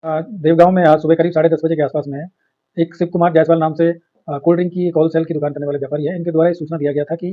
देवगांव में आज सुबह करीब 10:30 बजे के आसपास में एक शिव कुमार जायसवाल नाम से कोल्ड ड्रिंक की एक होलसेल की दुकान करने वाले व्यापारी है। इनके द्वारा ये सूचना दिया गया था कि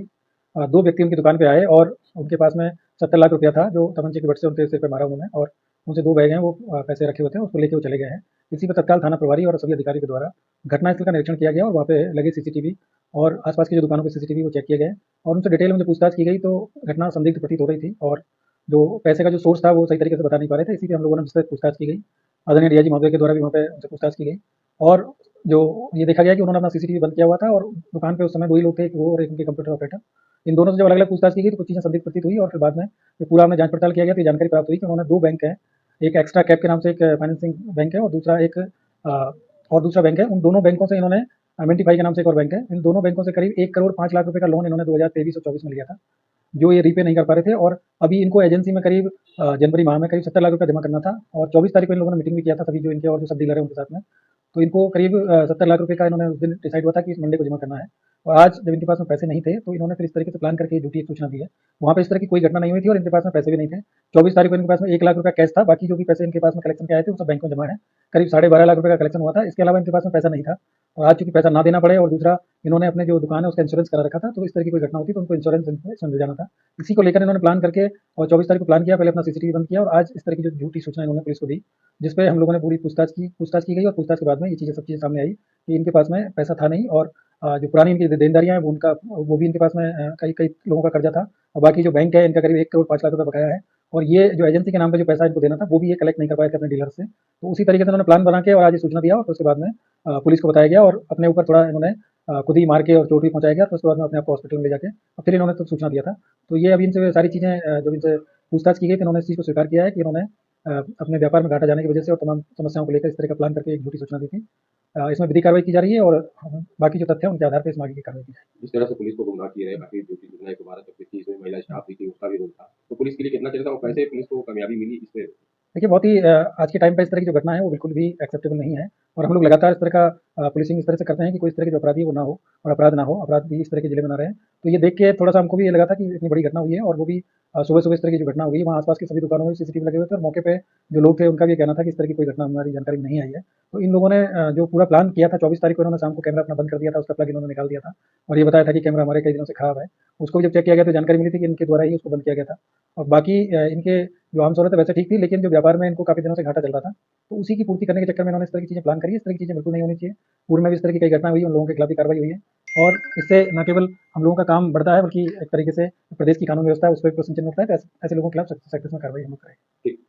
दो व्यक्ति उनकी दुकान पे आए और उनके पास में 70 लाख रुपया था जो तमंचे की बट से उनके सिर पे मारा उन्होंने, और उनसे दो बैग हैं वो पैसे रखे हुए थे, उसको लेके वो चले गए हैं। इसी पर तत्काल थाना प्रभारी और सभी अधिकारियों के द्वारा घटनास्थल का निरीक्षण किया गया और वहाँ पे लगे सीसीटीवी और आसपास की जो दुकानों के सीसीटीवी वो चेक किए गए और उनसे डिटेल में जो पूछताछ की गई तो घटना संदिग्ध प्रतीत हो रही थी और जो पैसे का जो सोर्स था वो सही तरीके से बता नहीं पा रहे थे। इसी पे हम लोगों ने जिससे पूछताछ की गई, आदरणीय डीआईजी महोदय के द्वारा भी वहाँ पे उनसे पूछताछ की गई और जो ये देखा गया कि उन्होंने अपना सीसीटीवी बंद किया हुआ था और दुकान पे उस समय 2 ही लोग थे, एक वो और एक उनके कंप्यूटर ऑपरेटर। इन दोनों से जब अलग-अलग पूछताछ की गई तो कुछ चीज़ें संदिग्ध प्रतीत हुई और फिर बाद में ये पूरा हमने जाँच पड़ताल किया गया तो ये जानकारी प्राप्त हुई कि उन्होंने 2 बैंक हैं, एक एक्स्ट्रा कैप के नाम से एक फाइनेंसिंग बैंक है और दूसरा बैंक है। उन दोनों बैंकों से इन्होंने मिंटीफाई के नाम से एक और बैंक है। इन दोनों बैंकों से करीब 1 करोड़ 5 लाख रुपए का लोन इन्होंने 2023 और 24 में लिया था, जो ये रीपे नहीं कर पा रहे थे और अभी इनको एजेंसी में करीब जनवरी माह में करीब 70 लाख रुपए जमा करना था और 24 तारीख को इन लोगों ने मीटिंग भी किया था सभी जो इनके और जो सब डीलर है उनके साथ में। तो इनको करीब 70 लाख रुपए का इन्होंने उस दिन डिसाइड हुआ था कि इस मंडे को जमा करना है और आज जब इनके पास में पैसे नहीं थे तो इन्होंने फिर इस तरीके से प्लान करके ये झूठी एक सूचना दी है। वहाँ पे इस तरह की कोई घटना नहीं हुई थी और इनके पास में पैसे भी नहीं थे। 24 तारीख को इनके पास में 1 लाख रुपया कैश था, बाकी जो भी पैसे इनके पास में कलेक्शन के आए थे वो सब बैंक में जमा है। करीब 12.5 लाख रुपए का कलेक्शन हुआ था, इसके अलावा इनके पास में पैसा नहीं था और आज चूँकि पैसा ना देना पड़े और दूसरा इन्होंने अपने जो दुकान है उसका इंश्योरेंस करा रखा था, तो इस तरह की कोई घटना होती तो उनको इंश्योरेंस इन्फॉर्मेशन मिल जाना था। इसी को लेकर इन्होंने प्लान करके और 24 तारीख को प्लान किया, पहले अपना सीसीटीवी बंद किया और आज इस तरह की जो झूठी सूचना इन्होंने पुलिस को दी, जिस पे हम लोगों ने पूरी पूछताछ की गई और पूछताछ के बाद में ये चीज़ें सब चीज़ें सामने आई कि इनके पास में पैसा था नहीं और जो पुरानी इनकी देनदारियाँ हैं वो भी इनके पास में कई कई लोगों का कर्जा था और बाकी जो बैंक है इनका करीब 1 करोड़ 5 लाख रुपए बकाया है और ये जो एजेंसी के नाम पे जो पैसा इनको देना था वो भी ये कलेक्ट नहीं कर पाए थे अपने डीलर से। तो उसी तरीके से उन्होंने प्लान बना के और आज ये सूचना दिया और फिर उसके बाद में पुलिस को बताया गया और अपने ऊपर थोड़ा इन्होंने खुद ही मार के और चोट भी पहुँचाया गया, फिर उसके बाद में अपने आप को हॉस्पिटल में ले जाके और फिर इन्होंने तो सूचना दिया था। तो ये अभी इनसे सारी चीज़ें जब इनसे पूछताछ की गई तो इन्होंने इस चीज़ को स्वीकार किया है कि इन्होंने अपने व्यापार में घाटा जाने की वजह से और तमाम समस्याओं को लेकर इस तरह का प्लान करके एक झूठी सूचना दी थी। इसमें विधिक कार्रवाई की जा रही है और बाकी जो तथ्य हैं उनके आधार पर इसमें आगे की कार्रवाई की जाएगी। जिस तरह से पुलिस को गुमराह किए रहे, बाकी झूठी सूचनाएं दोबारा तक थी, इसमें महिला स्टाफ भी थी, उसका भी रोल था, तो पुलिस के लिए कितना चाहिए था और कैसे पुलिस को कामयाबी मिली इस पे? देखिए, बहुत ही आज के टाइम पे इस तरह की जो घटना है वो बिल्कुल भी एक्सेप्टेबल नहीं है और हम लोग लगातार इस तरह का पुलिसिंग इस तरह से करते हैं कि कोई इस तरह के जो अपराधी है वो ना हो और अपराध ना हो, अपराध भी इस तरह के जिले में ना रहे। तो ये देख के थोड़ा-सा हमको भी ये लगा था कि इतनी बड़ी घटना हुई है और वो भी सुबह-सुबह इस तरह की जो घटना हुई है, वहाँ आस-पास के सभी दुकानों में सीसीटीवी लगे हुए थे और मौके पे जो लोग थे उनका भी ये कहना था कि इस तरह की कोई घटना हमारी जानकारी में नहीं आई है। तो इन लोगों ने जो पूरा प्लान किया था 24 तारीख को इन्होंने शाम को कैमरा अपना बंद कर दिया था, उसका प्लग इन्होंने निकाल दिया था और ये बताया था कि कैमरा हमारे कई दिनों से खराब है। उसको भी जब चेक किया गया तो जानकारी मिली थी कि इनके द्वारा ही उसको बंद किया गया था और बाकी इनके जो आम सहूलियत है वैसे ठीक थी, लेकिन जो व्यापार में इनको काफ़ी दिनों से घाटा चल रहा था, तो उसी की पूर्ति करने के चक्कर में इन्होंने इस तरह की चीज़ें प्लान करी है। इस तरह की चीज़ें बिल्कुल नहीं होनी चाहिए। पूर्व में भी इस तरह की कई घटना हुई है, उन लोगों के खिलाफ भी कार्रवाई हुई है और इससे न केवल हम लोगों का काम बढ़ता है बल्कि एक तरीके से प्रदेश की कानून व्यवस्था है उस पर भी प्रश्न चिन्ह उठता है, तो ऐसे ऐसे लोगों के खिलाफ सख्त से सख्त इसमें कार्रवाई हम लोग करेंगे। ठीक।